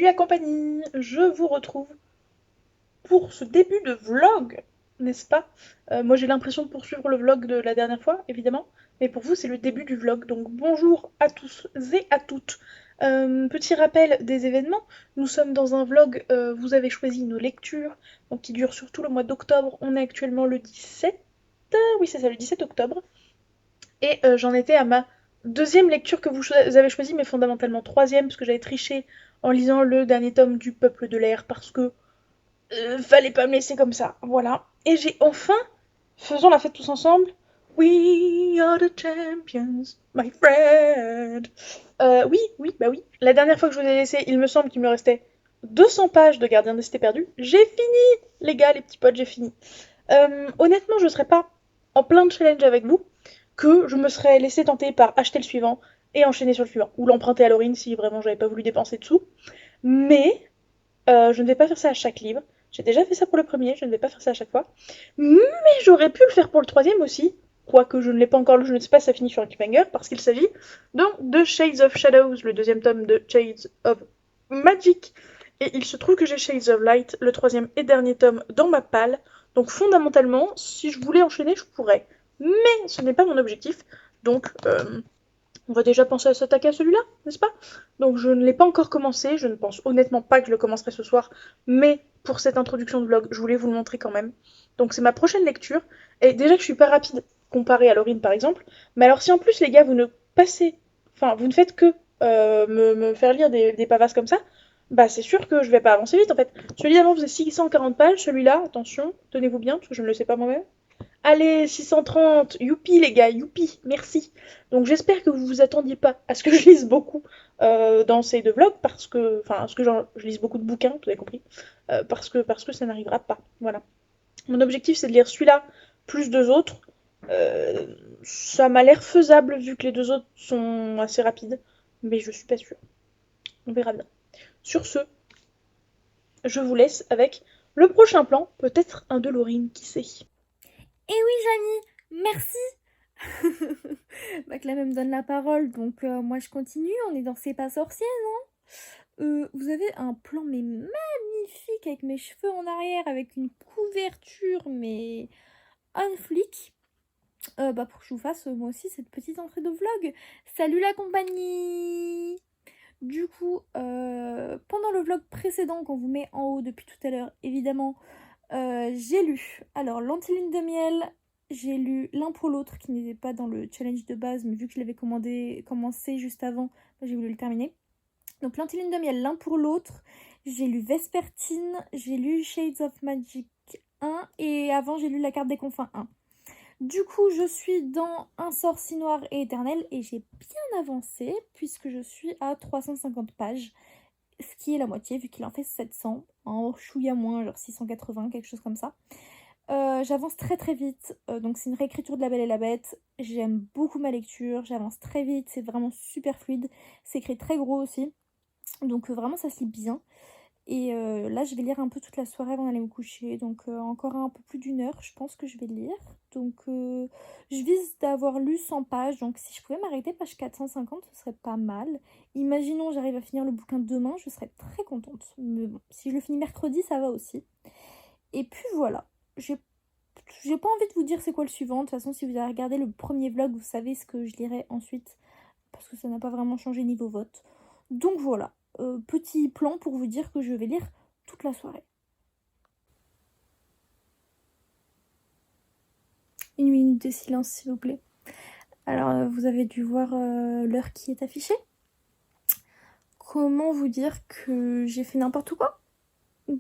la compagnie, je vous retrouve pour ce début de vlog, n'est-ce pas? Moi j'ai l'impression de poursuivre le vlog de la dernière fois, évidemment, mais pour vous c'est le début du vlog, donc bonjour à tous et à toutes. Petit rappel des événements, nous sommes dans un vlog, vous avez choisi nos lectures, donc qui dure surtout le mois d'octobre, on est actuellement le 17, oui c'est ça, le 17 octobre, et j'en étais à ma deuxième lecture que vous avez choisie, mais fondamentalement troisième, parce que j'avais triché en lisant le dernier tome du Peuple de l'air, parce que fallait pas me laisser comme ça, voilà. Et j'ai enfin, faisons la fête tous ensemble, We are the champions, my friend. Oui, bah oui. La dernière fois que je vous ai laissé, il me semble qu'il me restait 200 pages de Gardien des Cités Perdues. J'ai fini, les gars, les petits potes, j'ai fini. Honnêtement, je serais pas en plein challenge avec vous que je me serais laissé tenter par acheter le suivant et enchaîner sur le suivant, ou l'emprunter à Laurine si vraiment j'avais pas voulu dépenser dessous. Mais je ne vais pas faire ça à chaque livre. J'ai déjà fait ça pour le premier, je ne vais pas faire ça à chaque fois. Mais j'aurais pu le faire pour le troisième aussi. Quoique je ne l'ai pas encore lu, je ne sais pas si ça finit sur un cliffhanger, parce qu'il s'agit donc de Shades of Shadows, le deuxième tome de Shades of Magic. Et il se trouve que j'ai Shades of Light, le troisième et dernier tome, dans ma palle. Donc fondamentalement, si je voulais enchaîner, je pourrais. Mais ce n'est pas mon objectif. Donc on va déjà penser à s'attaquer à celui-là, n'est-ce pas? Donc je ne l'ai pas encore commencé, je ne pense honnêtement pas que je le commencerai ce soir, mais pour cette introduction de vlog, je voulais vous le montrer quand même. Donc c'est ma prochaine lecture, et déjà que je suis pas rapide comparé à Laurine par exemple, mais alors si en plus les gars vous ne passez, enfin vous ne faites que me faire lire des pavasses comme ça, bah c'est sûr que je vais pas avancer vite en fait. Celui d'avant faisait 640 pages, celui-là, attention, tenez-vous bien, parce que je ne le sais pas moi-même. Allez, 630, youpi les gars, youpi, merci. Donc j'espère que vous vous attendiez pas à ce que je lise beaucoup dans ces deux vlogs, parce que, enfin, ce que je lise beaucoup de bouquins, vous avez compris, parce que ça n'arrivera pas. Voilà. Mon objectif c'est de lire celui-là plus deux autres. Ça m'a l'air faisable vu que les deux autres sont assez rapides, mais je suis pas sûre. On verra bien. Sur ce, je vous laisse avec le prochain plan, peut-être un de Laurine, qui sait. Eh oui, Jamy, merci. Bah, que là même donne la parole, donc moi je continue, on est dans C'est pas sorcier, non? Vous avez un plan mais magnifique avec mes cheveux en arrière, avec une couverture mais on flic. Bah pour que je vous fasse moi aussi cette petite entrée de vlog. Salut la compagnie! Du coup, pendant le vlog précédent qu'on vous met en haut depuis tout à l'heure, évidemment, j'ai lu, alors Lentilles de miel, j'ai lu L'un pour l'autre qui n'était pas dans le challenge de base, mais vu que je l'avais commencé juste avant, bah, j'ai voulu le terminer. Donc Lentilles de miel, L'un pour l'autre, j'ai lu Vespertine, j'ai lu Shades of Magic 1 et avant j'ai lu La carte des confins 1. Du coup, je suis dans Un sort si noir et éternel et j'ai bien avancé puisque je suis à 350 pages, ce qui est la moitié vu qu'il en fait 700, en chouïa moins, genre 680, quelque chose comme ça. J'avance très très vite, donc c'est une réécriture de La Belle et la Bête. J'aime beaucoup ma lecture, j'avance très vite, c'est vraiment super fluide. C'est écrit très gros aussi, donc vraiment ça se lit bien. Et là, je vais lire un peu toute la soirée avant d'aller me coucher, donc encore un peu plus d'une heure, je pense que je vais lire. Donc je vise d'avoir lu 100 pages, donc si je pouvais m'arrêter page 450, ce serait pas mal. Imaginons j'arrive à finir le bouquin demain, je serais très contente. Mais bon, si je le finis mercredi, ça va aussi. Et puis voilà, j'ai pas envie de vous dire c'est quoi le suivant. De toute façon, si vous avez regardé le premier vlog, vous savez ce que je lirai ensuite. Parce que ça n'a pas vraiment changé niveau vote. Donc voilà, petit plan pour vous dire que je vais lire toute la soirée. Une minute de silence, s'il vous plaît. Alors, vous avez dû voir l'heure qui est affichée. Comment vous dire que j'ai fait n'importe quoi?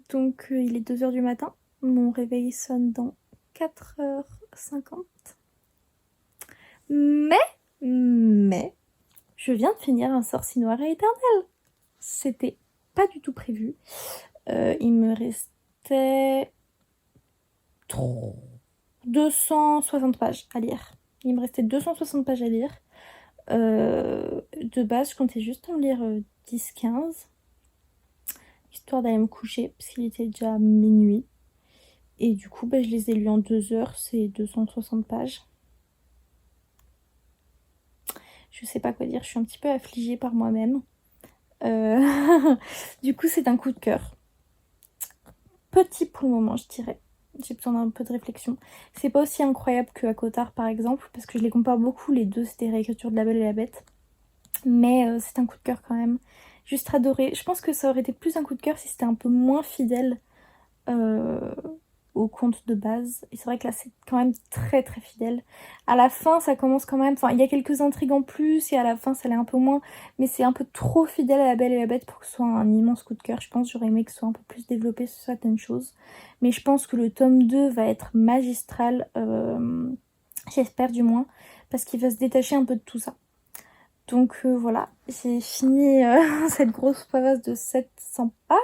Donc, il est 2h du matin. Mon réveil sonne dans 4h50. Mais, je viens de finir Un sort si noir et éternel. C'était pas du tout prévu. Il me restait 260 pages à lire. Il me restait 260 pages à lire. De base, je comptais juste en lire 10-15, histoire d'aller me coucher, parce qu'il était déjà minuit. Et du coup, bah, je les ai lus en 2 heures, c'est 260 pages. Je sais pas quoi dire, je suis un petit peu affligée par moi-même. Du coup, c'est un coup de cœur. Petit pour le moment, je dirais. J'ai besoin d'un peu de réflexion. C'est pas aussi incroyable que Cotard, par exemple, parce que je les compare beaucoup, les deux, c'est des réécritures de La Belle et la Bête. Mais c'est un coup de cœur quand même. Juste adoré. Je pense que ça aurait été plus un coup de cœur si c'était un peu moins fidèle euh, au conte de base. Et c'est vrai que là, c'est quand même très très fidèle. À la fin, ça commence quand même. Enfin, il y a quelques intrigues en plus, et à la fin, ça l'est un peu moins. Mais c'est un peu trop fidèle à La Belle et la Bête pour que ce soit un immense coup de cœur. Je pense j'aurais aimé que ce soit un peu plus développé sur certaines choses. Mais je pense que le tome 2 va être magistral. J'espère du moins. Parce qu'il va se détacher un peu de tout ça. Donc voilà, j'ai fini cette grosse pavasse de 700 pages.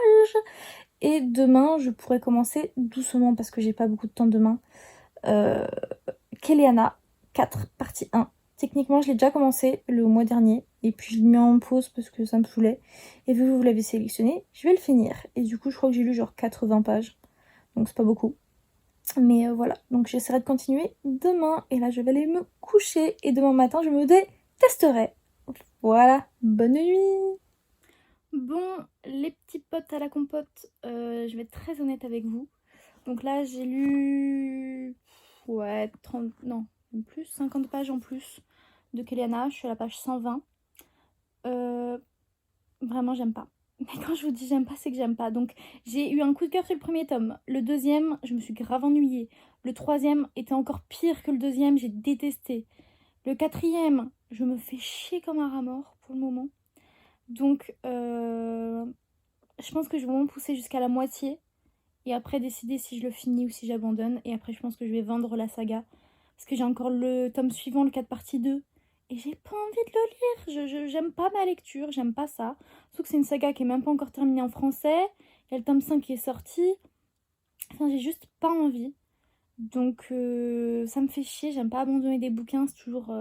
Et demain, je pourrais commencer doucement parce que j'ai pas beaucoup de temps demain. Euh, Kéléana 4, partie 1. Techniquement, je l'ai déjà commencé le mois dernier. Et puis je l'ai mis en pause parce que ça me saoulait. Et vu que vous l'avez sélectionné, je vais le finir. Et du coup, je crois que j'ai lu genre 80 pages. Donc c'est pas beaucoup. Mais voilà, donc j'essaierai de continuer demain. Et là, je vais aller me coucher. Et demain matin, je me détesterai. Voilà, bonne nuit. Bon, les petits potes à la compote, je vais être très honnête avec vous. Donc là, j'ai lu... Ouais, 30... Non, même plus, 50 pages en plus de Kéliana. Je suis à la page 120. Euh, Vraiment, j'aime pas. Mais quand je vous dis j'aime pas, c'est que j'aime pas. Donc j'ai eu un coup de cœur sur le premier tome. Le deuxième, je me suis grave ennuyée. Le troisième était encore pire que le deuxième, j'ai détesté. Le quatrième, je me fais chier comme un rat mort pour le moment. Donc, je pense que je vais vraiment pousser jusqu'à la moitié. Et après, décider si je le finis ou si j'abandonne. Et après, je pense que je vais vendre la saga. Parce que j'ai encore le tome suivant, le 4 partie 2. Et j'ai pas envie de le lire. J'aime pas ma lecture, j'aime pas ça. Surtout que c'est une saga qui est même pas encore terminée en français. Il y a le tome 5 qui est sorti. Enfin, j'ai juste pas envie. Donc, ça me fait chier. J'aime pas abandonner des bouquins. C'est toujours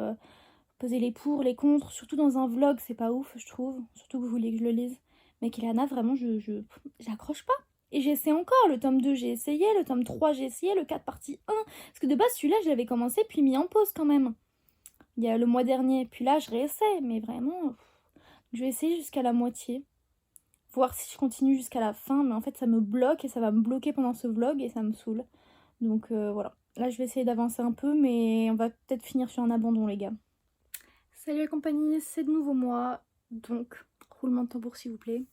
peser les pour, les contre. Surtout dans un vlog, c'est pas ouf, je trouve. Surtout que vous voulez que je le lise. Mais Kelana, vraiment, j'accroche pas. Et j'essaie encore. Le tome 2, j'ai essayé. Le tome 3, j'ai essayé. Le 4, partie 1. Parce que de base, celui-là, je l'avais commencé puis mis en pause quand même. Il y a le mois dernier. Puis là, je réessaie. Mais vraiment, je vais essayer jusqu'à la moitié. Voir si je continue jusqu'à la fin. Mais en fait, ça me bloque et ça va me bloquer pendant ce vlog et ça me saoule. Donc voilà. Là, je vais essayer d'avancer un peu. Mais on va peut-être finir sur un abandon, les gars. Salut la compagnie, c'est de nouveau moi. Donc, roulement de tambour s'il vous plaît.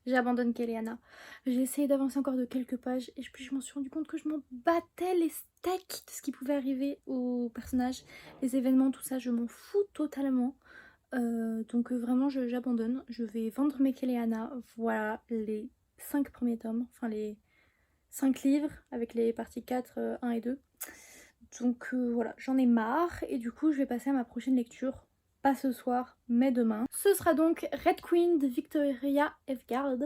J'abandonne Kéléana. J'ai essayé d'avancer encore de quelques pages et puis je m'en suis rendu compte que je m'en battais les steaks de ce qui pouvait arriver aux personnages, les événements, tout ça, je m'en fous totalement. Donc vraiment j'abandonne. Je vais vendre mes Kéléana. Voilà les 5 premiers tomes, enfin les 5 livres avec les parties 4, 1 et 2. Donc voilà, j'en ai marre et du coup je vais passer à ma prochaine lecture. Pas ce soir, mais demain. Ce sera donc Red Queen de Victoria Eviard,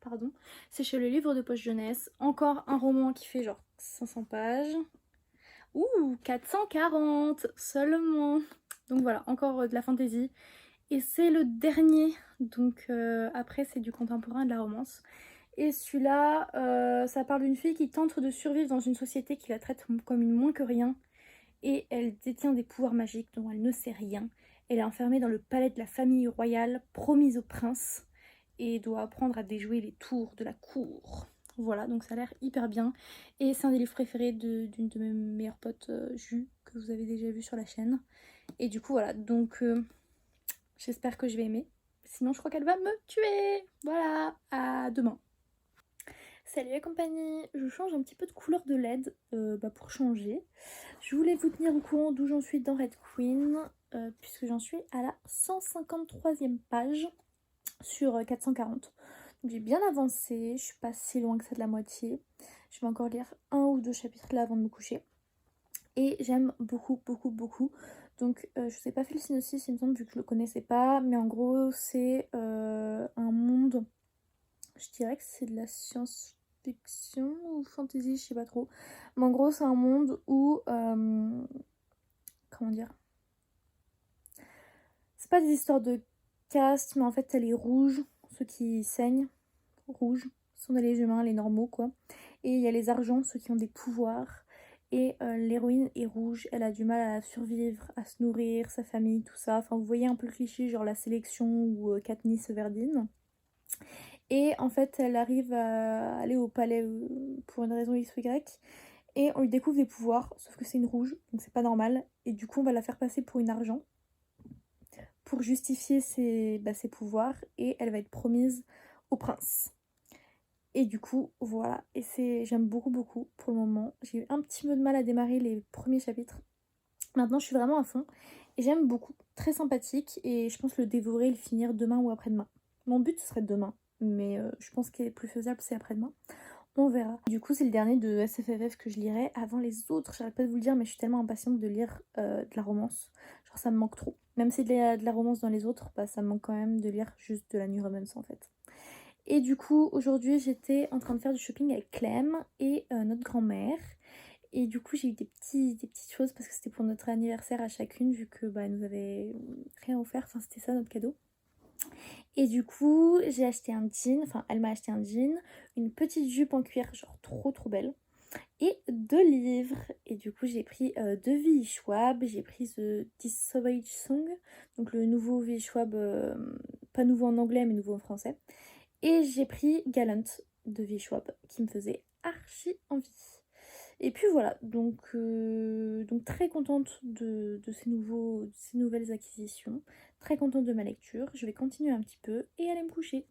pardon. C'est chez le livre de poche jeunesse. Encore un roman qui fait genre 500 pages. Ouh, 440 seulement. Donc voilà, encore de la fantaisie. Et c'est le dernier. Donc après c'est du contemporain et de la romance. Et celui-là, ça parle d'une fille qui tente de survivre dans une société qui la traite comme une moins que rien. Et elle détient des pouvoirs magiques dont elle ne sait rien. Elle est enfermée dans le palais de la famille royale, promise au prince, et doit apprendre à déjouer les tours de la cour. Voilà, donc ça a l'air hyper bien. Et c'est un des livres préférés d'une de mes meilleures potes, Jus, que vous avez déjà vu sur la chaîne. Et du coup, voilà, donc j'espère que je vais aimer. Sinon, je crois qu'elle va me tuer. Voilà, à demain. Salut la compagnie, je change un petit peu de couleur de LED pour changer. Je voulais vous tenir au courant d'où j'en suis dans Red Queen, puisque j'en suis à la 153e page sur 440. Donc j'ai bien avancé, je suis pas si loin que ça de la moitié. Je vais encore lire un ou deux chapitres là avant de me coucher. Et j'aime beaucoup, beaucoup, beaucoup. Donc je vous ai pas fait le synopsis, il me semble, vu que je le connaissais pas. Mais en gros, c'est un monde, je dirais que c'est de la science-fiction ou fantasy, je sais pas trop. Mais en gros, c'est un monde où... comment dire, c'est pas des histoires de caste, mais en fait, t'as les rouges, ceux qui saignent, rouges, ce sont les humains, les normaux, quoi. Et il y a les argents, ceux qui ont des pouvoirs. Et l'héroïne est rouge, elle a du mal à survivre, à se nourrir, sa famille, tout ça. Enfin, vous voyez un peu le cliché, genre la sélection ou Katniss Everdeen. Et en fait, elle arrive à aller au palais pour une raison X ou Y. Et on lui découvre des pouvoirs, sauf que c'est une rouge, donc c'est pas normal. Et du coup, on va la faire passer pour une argent pour justifier ses pouvoirs. Et elle va être promise au prince. Et du coup, voilà. Et j'aime beaucoup, beaucoup pour le moment. J'ai eu un petit peu de mal à démarrer les premiers chapitres. Maintenant, je suis vraiment à fond. Et j'aime beaucoup. Très sympathique. Et je pense le dévorer et le finir demain ou après-demain. Mon but, ce serait demain. Mais je pense qu'il est plus faisable, c'est après-demain. On verra. Du coup, c'est le dernier de SFFF que je lirai avant les autres. J'arrête pas de vous le dire, mais je suis tellement impatiente de lire de la romance. Genre, ça me manque trop. Même si de la romance dans les autres, bah, ça me manque quand même de lire juste de la New Romance en fait. Et du coup, aujourd'hui, j'étais en train de faire du shopping avec Clem et notre grand-mère. Et du coup, j'ai eu des petites choses parce que c'était pour notre anniversaire à chacune, vu que bah, elle nous avait rien offert. Enfin, c'était ça notre cadeau. Et du coup, j'ai acheté un jean, enfin, elle m'a acheté un jean, une petite jupe en cuir, genre trop trop belle, et 2 livres. Et du coup, j'ai pris 2 V.I. Schwab, j'ai pris The Savage Song, donc le nouveau V.I. Schwab, pas nouveau en anglais, mais nouveau en français. Et j'ai pris Gallant de V. Schwab qui me faisait archi envie. Et puis voilà, donc très contente de ces nouvelles acquisitions, très contente de ma lecture. Je vais continuer un petit peu et aller me coucher.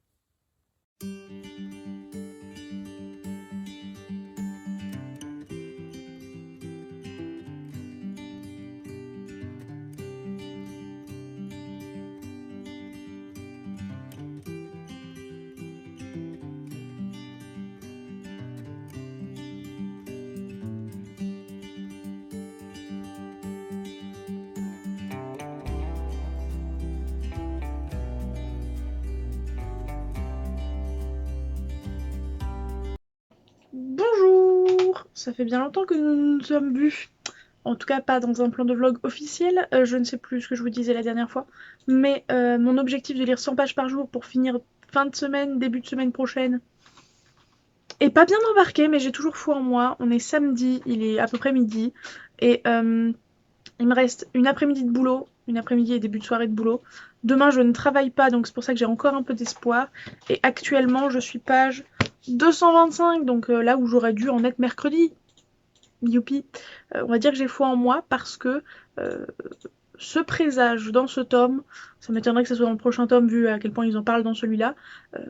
Bonjour! Ça fait bien longtemps que nous nous sommes vus. En tout cas, pas dans un plan de vlog officiel. Je ne sais plus ce que je vous disais la dernière fois. Mais mon objectif de lire 100 pages par jour pour finir fin de semaine, début de semaine prochaine, est pas bien embarqué, mais j'ai toujours foi en moi. On est samedi, il est à peu près midi. Et il me reste une après-midi de boulot, une après-midi et début de soirée de boulot. Demain, je ne travaille pas, donc c'est pour ça que j'ai encore un peu d'espoir. Et actuellement, je suis page 225, donc là où j'aurais dû en être mercredi. Youpi. On va dire que j'ai foi en moi parce que ce présage dans ce tome, ça m'étonnerait que ce soit dans le prochain tome vu à quel point ils en parlent dans celui-là, euh,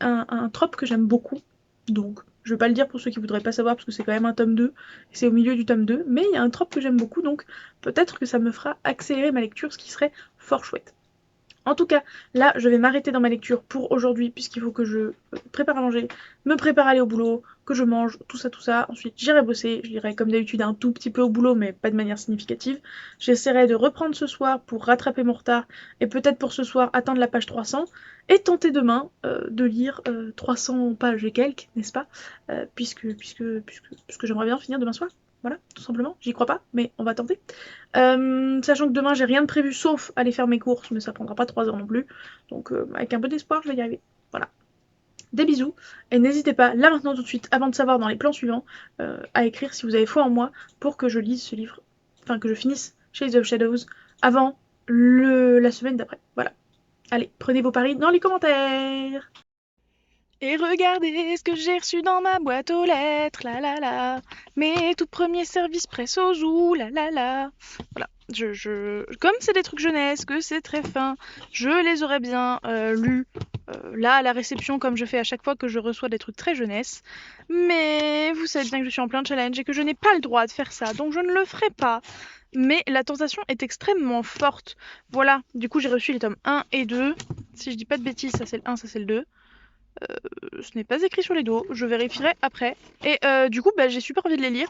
un trope que j'aime beaucoup. Donc, je vais pas le dire pour ceux qui voudraient pas savoir parce que c'est quand même un tome 2, et c'est au milieu du tome 2, mais il y a un trope que j'aime beaucoup, donc peut-être que ça me fera accélérer ma lecture, ce qui serait fort chouette. En tout cas, là, je vais m'arrêter dans ma lecture pour aujourd'hui, puisqu'il faut que je prépare à manger, me prépare à aller au boulot, que je mange, tout ça, tout ça. Ensuite, j'irai bosser. Je lirai comme d'habitude un tout petit peu au boulot, mais pas de manière significative. J'essaierai de reprendre ce soir pour rattraper mon retard, et peut-être pour ce soir atteindre la page 300, et tenter demain de lire 300 pages et quelques, n'est-ce pas puisque j'aimerais bien finir demain soir. Voilà, tout simplement. J'y crois pas, mais on va tenter. Sachant que demain j'ai rien de prévu sauf aller faire mes courses, mais ça prendra pas 3 heures non plus. Donc avec un peu d'espoir, je vais y arriver. Voilà. Des bisous. Et n'hésitez pas, là maintenant tout de suite, avant de savoir dans les plans suivants, à écrire si vous avez foi en moi pour que je lise ce livre, enfin que je finisse Shades of Shadows avant la semaine d'après. Voilà. Allez, prenez vos paris dans les commentaires. Et regardez ce que j'ai reçu dans ma boîte aux lettres, la la la. Mes tout premiers services presse aux joues, la la la. Voilà, comme c'est des trucs jeunesse, que c'est très fin, je les aurais bien lus là à la réception comme je fais à chaque fois que je reçois des trucs très jeunesse. Mais vous savez bien que je suis en plein challenge et que je n'ai pas le droit de faire ça, donc je ne le ferai pas. Mais la tentation est extrêmement forte. Voilà, du coup j'ai reçu les tomes 1 et 2. Si je dis pas de bêtises, ça c'est le 1, ça c'est le 2. Ce n'est pas écrit sur les dos, je vérifierai après. Et du coup, bah, j'ai super envie de les lire.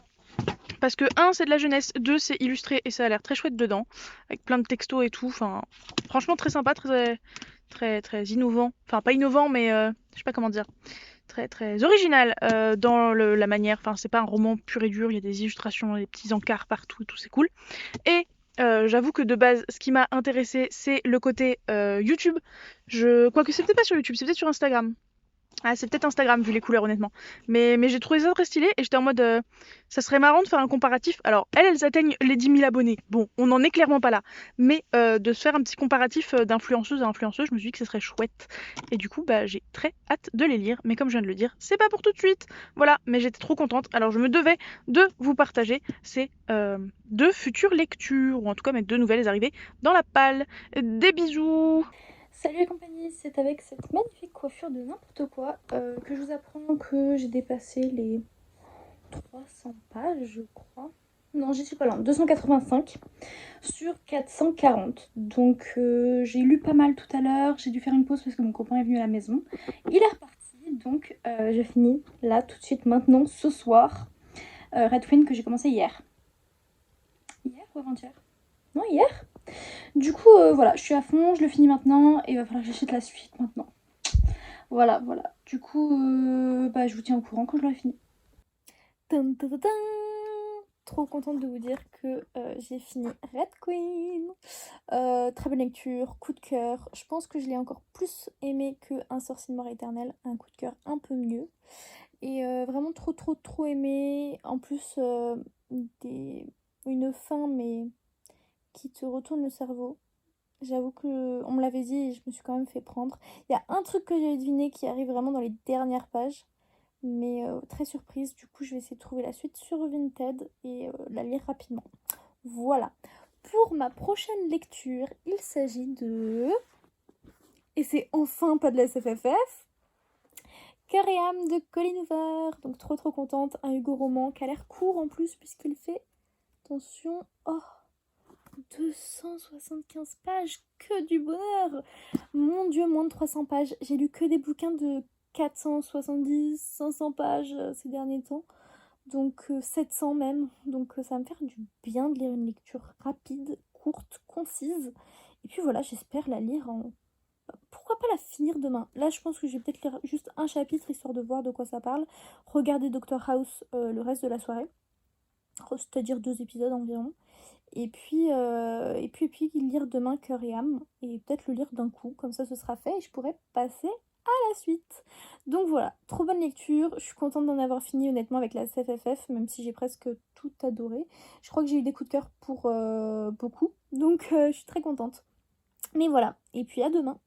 Parce que 1, c'est de la jeunesse, 2, c'est illustré et ça a l'air très chouette dedans. Avec plein de textos et tout. Enfin, franchement, très sympa, très innovant. Enfin, pas innovant, mais je sais pas comment dire. Très original dans la manière. Enfin, c'est pas un roman pur et dur, il y a des illustrations, des petits encarts partout et tout, c'est cool. Et j'avoue que de base, ce qui m'a intéressé, c'est le côté YouTube. Quoique c'est peut-être pas sur YouTube, c'est peut-être sur Instagram. Ah, c'est peut-être Instagram vu les couleurs honnêtement. Mais j'ai trouvé ça très stylé et j'étais en mode ça serait marrant de faire un comparatif. Alors elles atteignent les 10 000 abonnés. Bon, on n'en est clairement pas là. Mais de se faire un petit comparatif d'influenceuse à influenceuse, je me suis dit que ce serait chouette. Et du coup, bah j'ai très hâte de les lire. Mais comme je viens de le dire, c'est pas pour tout de suite. Voilà, mais j'étais trop contente. Alors je me devais de vous partager ces deux futures lectures, ou en tout cas mes deux nouvelles arrivées dans la palle. Des bisous. Salut les compagnies, c'est avec cette magnifique coiffure de n'importe quoi que je vous apprends que j'ai dépassé les 300 pages, je crois. Non, j'y suis pas loin, 285 sur 440. Donc j'ai lu pas mal tout à l'heure, j'ai dû faire une pause parce que mon copain est venu à la maison. Il est reparti, donc je finis là tout de suite maintenant ce soir. Red Queen que j'ai commencé hier. Hier ou avant-hier? Non, hier. Du coup, voilà, je suis à fond, je le finis maintenant et il va falloir que j'achète la suite maintenant. Voilà, voilà. Du coup, bah, je vous tiens au courant quand je l'aurai fini. Tum, tum, tum, tum. Trop contente de vous dire que j'ai fini Red Queen. Très bonne lecture, coup de cœur. Je pense que je l'ai encore plus aimé que Un sorcier de mort éternelle. Un coup de cœur un peu mieux. Et vraiment trop, trop, trop aimé. En plus, une fin, mais qui te retourne le cerveau. J'avoue que on me l'avait dit et je me suis quand même fait prendre. Il y a un truc que j'ai deviné qui arrive vraiment dans les dernières pages, mais très surprise. Du coup, je vais essayer de trouver la suite sur Vinted et la lire rapidement. Voilà. Pour ma prochaine lecture, il s'agit de... Et c'est enfin pas de la SFFF. Cœur et âme de Colleen Hoover. Donc trop trop contente. Un Hugo roman qui a l'air court en plus puisqu'il fait... Attention. Oh, 275 pages, que du bonheur! Mon Dieu, moins de 300 pages. J'ai lu que des bouquins de 470, 500 pages ces derniers temps. Donc 700 même. Donc ça va me faire du bien de lire une lecture rapide, courte, concise. Et puis voilà, j'espère la lire en... Pourquoi pas la finir demain? Là, je pense que je vais peut-être lire juste un chapitre histoire de voir de quoi ça parle. Regarder Doctor House le reste de la soirée. C'est-à-dire 2 épisodes environ. Et puis lire demain Cœur et âme. Et peut-être le lire d'un coup. Comme ça, ce sera fait et je pourrai passer à la suite. Donc voilà, trop bonne lecture. Je suis contente d'en avoir fini honnêtement avec la CFFF, même si j'ai presque tout adoré. Je crois que j'ai eu des coups de cœur pour beaucoup. Donc je suis très contente. Mais voilà, et puis à demain.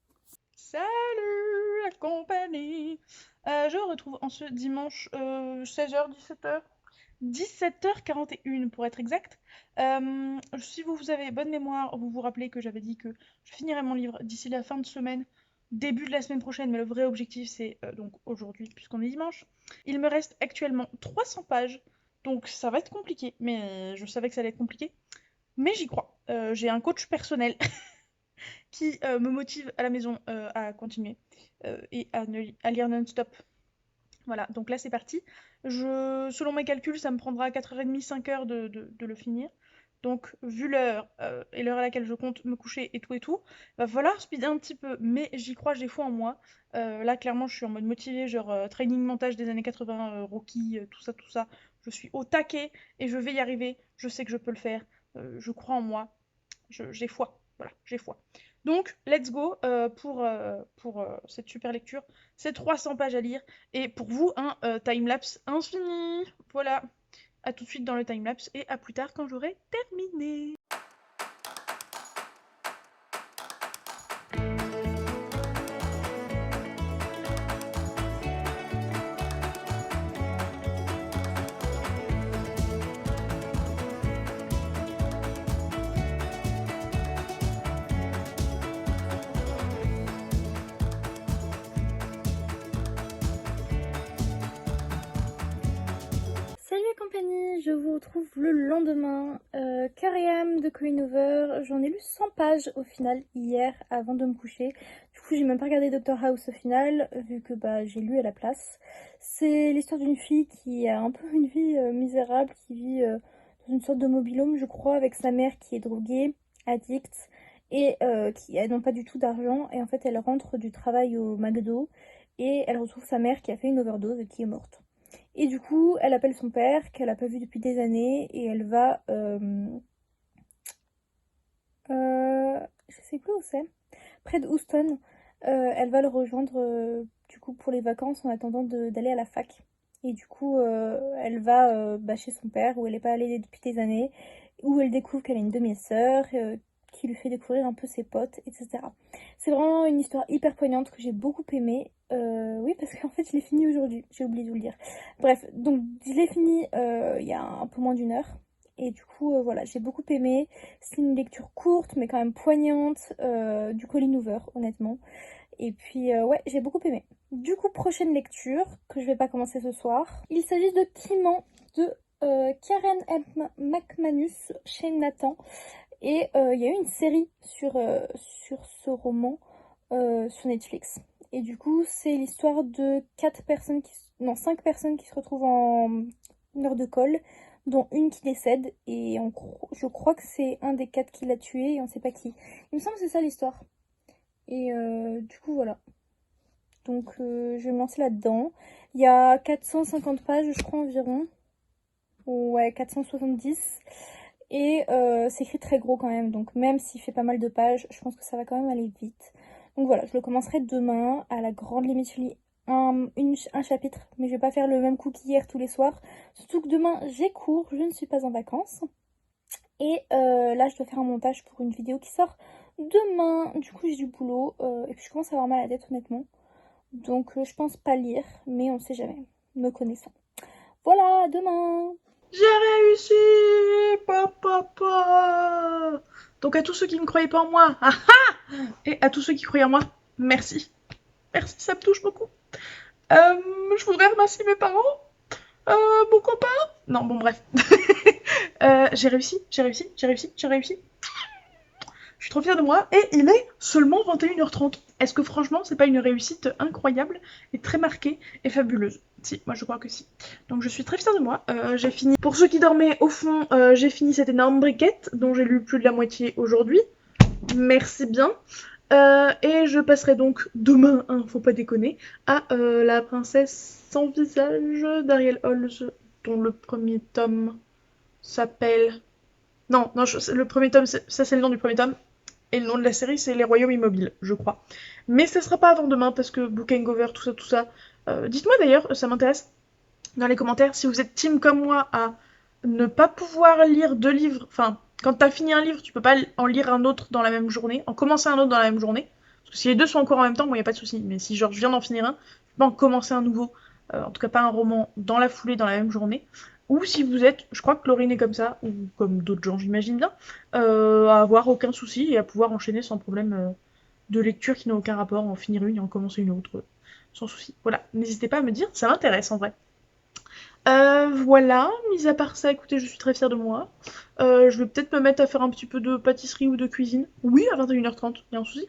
Salut la compagnie. Je retrouve en ce dimanche 16h, 17h. 17h41 pour être exact. Si vous avez bonne mémoire, vous vous rappelez que j'avais dit que je finirais mon livre d'ici la fin de semaine, début de la semaine prochaine, mais le vrai objectif c'est donc aujourd'hui puisqu'on est dimanche. Il me reste actuellement 300 pages, donc ça va être compliqué, mais je savais que ça allait être compliqué. Mais j'y crois. J'ai un coach personnel qui me motive à la maison à continuer et à lire non-stop. Voilà, donc là c'est parti. Selon mes calculs, ça me prendra 4h30, 5h de le finir. Donc, vu l'heure et l'heure à laquelle je compte me coucher et tout, va falloir speeder un petit peu. Mais j'y crois, j'ai foi en moi. Là, clairement, je suis en mode motivé, genre training montage des années 80, Rocky, tout ça, tout ça. Je suis au taquet et je vais y arriver. Je sais que je peux le faire. Je crois en moi. J'ai foi. Voilà, j'ai foi. Donc, let's go pour cette super lecture. C'est 300 pages à lire. Et pour vous, un timelapse infini. Voilà. À tout de suite dans le timelapse et à plus tard quand j'aurai terminé. Salut la compagnie, je vous retrouve le lendemain. Cœur et âme de Colleen Hoover. J'en ai lu 100 pages au final hier avant de me coucher. Du coup, j'ai même pas regardé Doctor House au final, vu que bah, j'ai lu à la place. C'est l'histoire d'une fille qui a un peu une vie misérable, qui vit dans une sorte de mobil-home, je crois, avec sa mère qui est droguée, addicte, et qui n'ont pas du tout d'argent. Et en fait, elle rentre du travail au McDo et elle retrouve sa mère qui a fait une overdose et qui est morte. Et du coup, elle appelle son père, qu'elle n'a pas vu depuis des années, et elle va... je sais plus où c'est, près de Houston. Elle va le rejoindre du coup pour les vacances en attendant d'aller à la fac. Et du coup, elle va chez son père où elle n'est pas allée depuis des années, où elle découvre qu'elle a une demi-sœur qui lui fait découvrir un peu ses potes, etc. C'est vraiment une histoire hyper poignante que j'ai beaucoup aimée. Oui, parce qu'en fait, je l'ai fini aujourd'hui, j'ai oublié de vous le dire. Bref, donc je l'ai fini il y a un peu moins d'1 heure. Et du coup, voilà, j'ai beaucoup aimé. C'est une lecture courte, mais quand même poignante, du Colleen Hoover, honnêtement. Et puis, ouais, j'ai beaucoup aimé. Du coup, prochaine lecture, que je vais pas commencer ce soir. Il s'agit de Clément, de Karen M. McManus, chez Nathan. Et il y a eu une série sur ce roman sur Netflix. Et du coup, c'est l'histoire de 5 personnes qui se retrouvent en heure de colle, dont une qui décède. Et je crois que c'est un des 4 qui l'a tué et on sait pas qui. Il me semble que c'est ça l'histoire. Et du coup, voilà. Donc, je vais me lancer là-dedans. Il y a 450 pages, je crois, environ. Ouais, 470. Et c'est écrit très gros quand même. Donc, même s'il fait pas mal de pages, je pense que ça va quand même aller vite. Donc voilà, je le commencerai demain. À la grande limite, je lis un chapitre. Mais je vais pas faire le même coup qu'hier tous les soirs. Surtout que demain, j'ai cours. Je ne suis pas en vacances. Et là, je dois faire un montage pour une vidéo qui sort demain. Du coup, j'ai du boulot. Et puis, je commence à avoir mal à la tête, honnêtement. Donc, je pense pas lire. Mais on sait jamais, me connaissant. Voilà, demain. J'ai réussi! Papa! Donc à tous ceux qui ne croyaient pas en moi, ah ah! Et à tous ceux qui croyaient en moi, merci. Merci, ça me touche beaucoup. Je voudrais remercier mes parents, mon copain. Non, bon, bref. J'ai réussi, j'ai réussi, j'ai réussi, j'ai réussi. Je suis trop fière de moi et il est seulement 21h30. Est-ce que franchement, c'est pas une réussite incroyable et très marquée et fabuleuse? Si, moi je crois que si. Donc je suis très fière de moi. J'ai fini. Pour ceux qui dormaient au fond, j'ai fini cette énorme briquette dont j'ai lu plus de la moitié aujourd'hui. Merci bien. Et je passerai donc demain, hein, faut pas déconner, à La princesse sans visage d'Ariel Holz, dont le premier tome s'appelle. Non, non, le premier tome, ça c'est le nom du premier tome. Et le nom de la série, c'est Les Royaumes Immobiles, je crois. Mais ça sera pas avant demain, parce que Book Hangover, tout ça, tout ça. Dites-moi d'ailleurs, ça m'intéresse, dans les commentaires, si vous êtes team comme moi à ne pas pouvoir lire 2 livres. Enfin, quand t'as fini un livre, tu peux pas en lire un autre dans la même journée, en commencer un autre dans la même journée. Parce que si les deux sont encore en même temps, bon, y a pas de souci. Mais si genre je viens d'en finir un, je peux en commencer un nouveau. En tout cas, pas un roman dans la foulée, dans la même journée. Ou si vous êtes, je crois que Laurine est comme ça, ou comme d'autres gens, j'imagine bien, à avoir aucun souci et à pouvoir enchaîner sans problème de lecture qui n'a aucun rapport, en finir une et en commencer une autre, sans souci. Voilà, n'hésitez pas à me dire, ça m'intéresse en vrai. Voilà, mis à part ça, écoutez, je suis très fière de moi. Je vais peut-être me mettre à faire un petit peu de pâtisserie ou de cuisine. Oui, à 21h30, y'a un souci.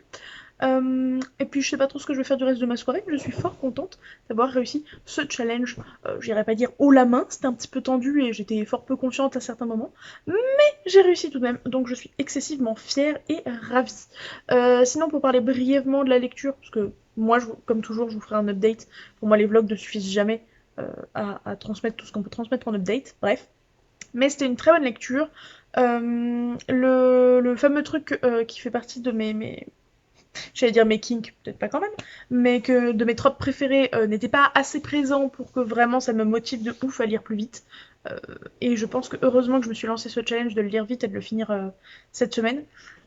Et puis je sais pas trop ce que je vais faire du reste de ma soirée, mais je suis fort contente d'avoir réussi ce challenge. J'irais pas dire haut la main, c'était un petit peu tendu et j'étais fort peu confiante à certains moments, mais j'ai réussi tout de même, donc je suis excessivement fière et ravie. Sinon, pour parler brièvement de la lecture, parce que moi, comme toujours, je vous ferai un update. Pour moi, les vlogs ne suffisent jamais à transmettre tout ce qu'on peut transmettre en update, bref. Mais c'était une très bonne lecture. Le fameux truc qui fait partie de j'allais dire mes kinks, peut-être pas quand même, mais que de mes tropes préférés n'était pas assez présent pour que vraiment ça me motive de ouf à lire plus vite. Et je pense que heureusement que je me suis lancé ce challenge de le lire vite et de le finir cette semaine,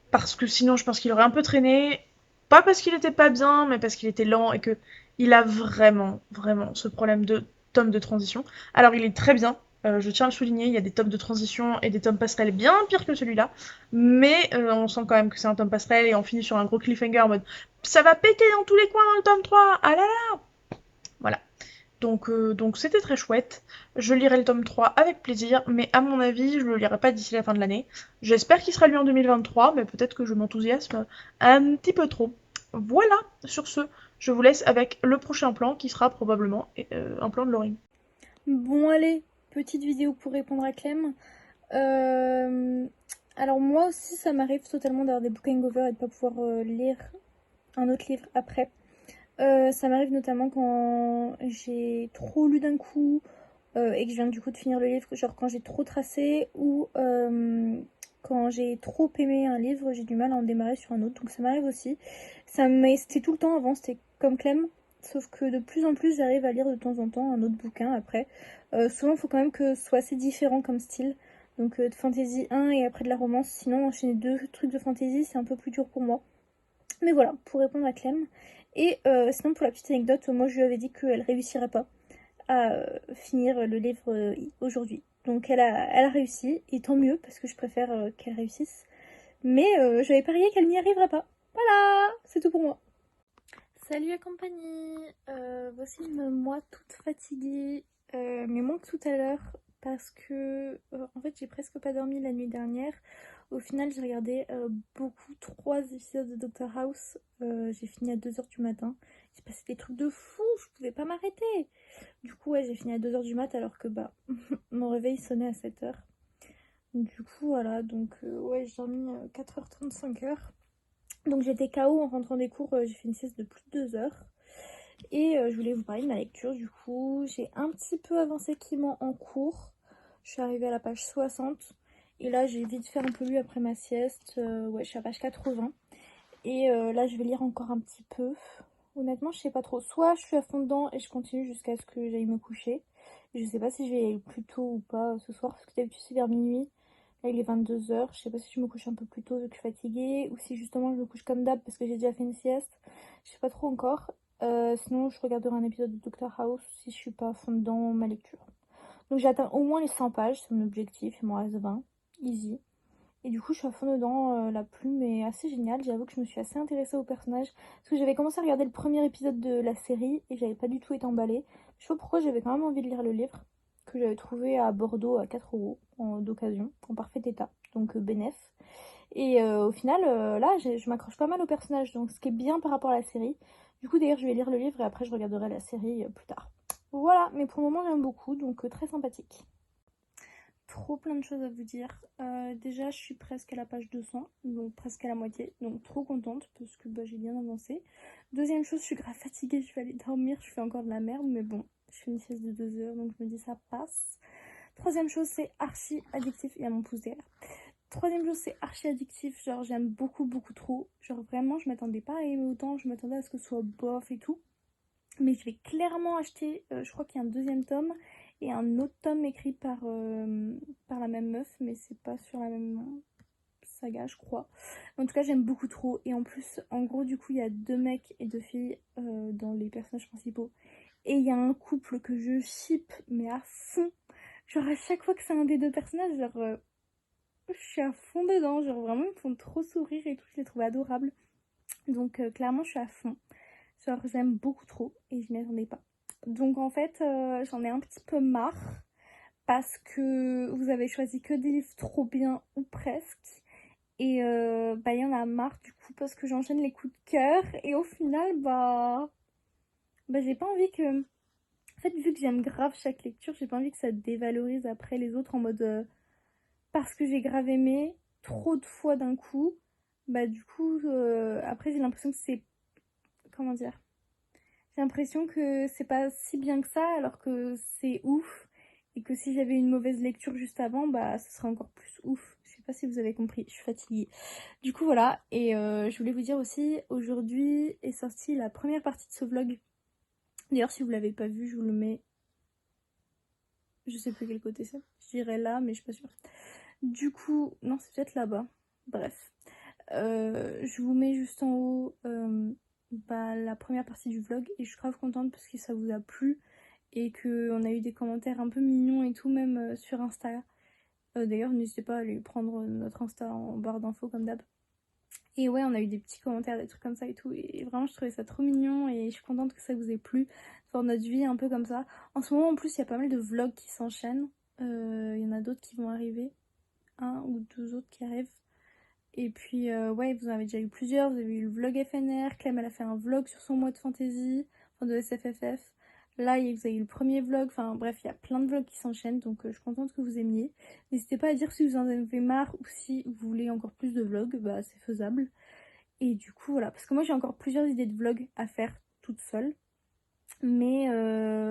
parce que sinon je pense qu'il aurait un peu traîné, pas parce qu'il était pas bien, mais parce qu'il était lent et que il a vraiment, vraiment ce problème de tome de transition. Alors il est très bien, je tiens à le souligner, il y a des tomes de transition et des tomes passerelles bien pires que celui-là, mais on sent quand même que c'est un tome passerelle et on finit sur un gros cliffhanger en mode ça va péter dans tous les coins dans le tome 3, ah là là. Voilà. Donc c'était très chouette. Je lirai le tome 3 avec plaisir, mais à mon avis, je le lirai pas d'ici la fin de l'année. J'espère qu'il sera lu en 2023, mais peut-être que je m'enthousiasme un petit peu trop. Voilà, sur ce, je vous laisse avec le prochain plan qui sera probablement un plan de Laurine. Bon, allez, petite vidéo pour répondre à Clem. Euh, Alors, moi aussi, ça m'arrive totalement d'avoir des book hangover et de pas pouvoir lire un autre livre après. Ça m'arrive notamment quand j'ai trop lu d'un coup et que je viens du coup de finir le livre, genre quand j'ai trop tracé ou quand j'ai trop aimé un livre, j'ai du mal à en démarrer sur un autre. Donc ça m'arrive aussi. C'était tout le temps avant, c'était comme Clem. sauf que de plus en plus j'arrive à lire de temps en temps un autre bouquin après. Souvent il faut quand même que ce soit assez différent comme style, donc de fantasy 1 et après de la romance, sinon enchaîner deux trucs de fantasy c'est un peu plus dur pour moi. Mais voilà, pour répondre à Clem. Et sinon pour la petite anecdote, moi je lui avais dit qu'elle réussirait pas à finir le livre aujourd'hui. Donc elle a réussi, et tant mieux parce que je préfère qu'elle réussisse. Mais j'avais parié qu'elle n'y arriverait pas. Voilà, c'est tout pour moi. Salut la compagnie, voici moi toute fatiguée, mais moins que tout à l'heure parce que en fait j'ai presque pas dormi la nuit dernière. Au final j'ai regardé beaucoup, 3 épisodes de Doctor House, j'ai fini à 2h du matin. Il s'est passé des trucs de fou, je pouvais pas m'arrêter. Du coup ouais j'ai fini à 2h du mat alors que bah mon réveil sonnait à 7h. Du coup voilà, donc ouais j'ai dormi 4h30, 5h. Donc j'étais KO en rentrant des cours, j'ai fait une sieste de plus de 2 heures. Et je voulais vous parler de ma lecture du coup. J'ai un petit peu avancé en cours. Je suis arrivée à la page 60. Et là j'ai vite fait un peu lu après ma sieste. Ouais, je suis à la page 80. Et là je vais lire encore un petit peu. Honnêtement je sais pas trop. Soit je suis à fond dedans et je continue jusqu'à ce que j'aille me coucher. Je sais pas si je vais y aller plus tôt ou pas ce soir. Parce que d'habitude c'est vers minuit. Là, il est 22h. Je sais pas si je me couche un peu plus tôt vu que je suis fatiguée ou si justement je me couche comme d'hab parce que j'ai déjà fait une sieste. Je sais pas trop encore. Sinon, je regarderai un épisode de Doctor House si je suis pas à fond dans ma lecture. Donc, j'ai atteint au moins les 100 pages, c'est mon objectif. Il m'en reste 20. Easy. Et du coup, je suis à fond dedans. La plume est assez géniale. J'avoue que je me suis assez intéressée au personnage. Parce que j'avais commencé à regarder le premier épisode de la série et j'avais pas du tout été emballée. Je sais pas pourquoi j'avais quand même envie de lire le livre que j'avais trouvé à Bordeaux à 4 € d'occasion, en parfait état. Donc, bénef. Et au final, là, je m'accroche pas mal au personnage. Donc, ce qui est bien par rapport à la série. Du coup, d'ailleurs, je vais lire le livre et après, je regarderai la série plus tard. Voilà, mais pour le moment, j'aime beaucoup. Donc, très sympathique. Trop plein de choses à vous dire. Déjà, je suis presque à la page 200, donc presque à la moitié, donc trop contente parce que bah, j'ai bien avancé. Deuxième chose, je suis grave fatiguée, je vais aller dormir, je fais encore de la merde, mais bon, je fais une sieste de 2 heures, donc je me dis ça passe. Troisième chose, c'est archi addictif, il y a mon pouce derrière. Troisième chose, c'est archi addictif, genre j'aime beaucoup, beaucoup trop. Genre vraiment, je m'attendais pas à aimer autant, je m'attendais à ce que ce soit bof et tout. Mais je vais clairement acheter, je crois qu'il y a un deuxième tome et un autre tome écrit par la même meuf, mais c'est pas sur la même saga, je crois. En tout cas, j'aime beaucoup trop. Et en plus, en gros, du coup, il y a 2 mecs et 2 filles dans les personnages principaux. Et il y a un couple que je ship, mais à fond. Genre, à chaque fois que c'est un des deux personnages, genre, je suis à fond dedans. Genre, vraiment, ils me font trop sourire et tout. Je les trouve adorables. Donc, clairement, je suis à fond. Genre, j'aime beaucoup trop et je m'y attendais pas. Donc, en fait, j'en ai un petit peu marre parce que vous avez choisi que des livres trop bien ou presque. Et bah, il y en a marre du coup parce que j'enchaîne les coups de cœur. Et au final, bah j'ai pas envie que. En fait, vu que j'aime grave chaque lecture, j'ai pas envie que ça dévalorise après les autres en mode. Parce que j'ai grave aimé trop de fois d'un coup. Bah, du coup, après, j'ai l'impression que c'est. Comment dire? J'ai l'impression que c'est pas si bien que ça, alors que c'est ouf. Et que si j'avais une mauvaise lecture juste avant, bah ce serait encore plus ouf. Je sais pas si vous avez compris, je suis fatiguée. Du coup voilà, et je voulais vous dire aussi, aujourd'hui est sortie la première partie de ce vlog. D'ailleurs si vous l'avez pas vu, je vous le mets. Je sais plus quel côté c'est. Je dirais là, mais je suis pas sûre. Du coup, non c'est peut-être là-bas. Bref. Je vous mets juste en haut bah, la première partie du vlog et je suis grave contente parce que ça vous a plu et qu'on a eu des commentaires un peu mignons et tout, même sur Insta. D'ailleurs, n'hésitez pas à aller prendre notre Insta en barre d'infos comme d'hab. Et ouais, on a eu des petits commentaires, des trucs comme ça et tout. Et vraiment, je trouvais ça trop mignon et je suis contente que ça vous ait plu. Pour notre vie un peu comme ça. En ce moment, en plus, il y a pas mal de vlogs qui s'enchaînent. Il y en a d'autres qui vont arriver. Un ou deux autres qui arrivent. Et puis, ouais, vous en avez déjà eu plusieurs. Vous avez eu le vlog FNR. Clem, elle a fait un vlog sur son mois de fantasy, enfin de SFFF. Là, vous avez eu le premier vlog. Enfin, bref, il y a plein de vlogs qui s'enchaînent. Donc, je suis contente que vous aimiez. N'hésitez pas à dire si vous en avez marre ou si vous voulez encore plus de vlogs. Bah, c'est faisable. Et du coup, voilà. Parce que moi, j'ai encore plusieurs idées de vlogs à faire toute seule. Mais,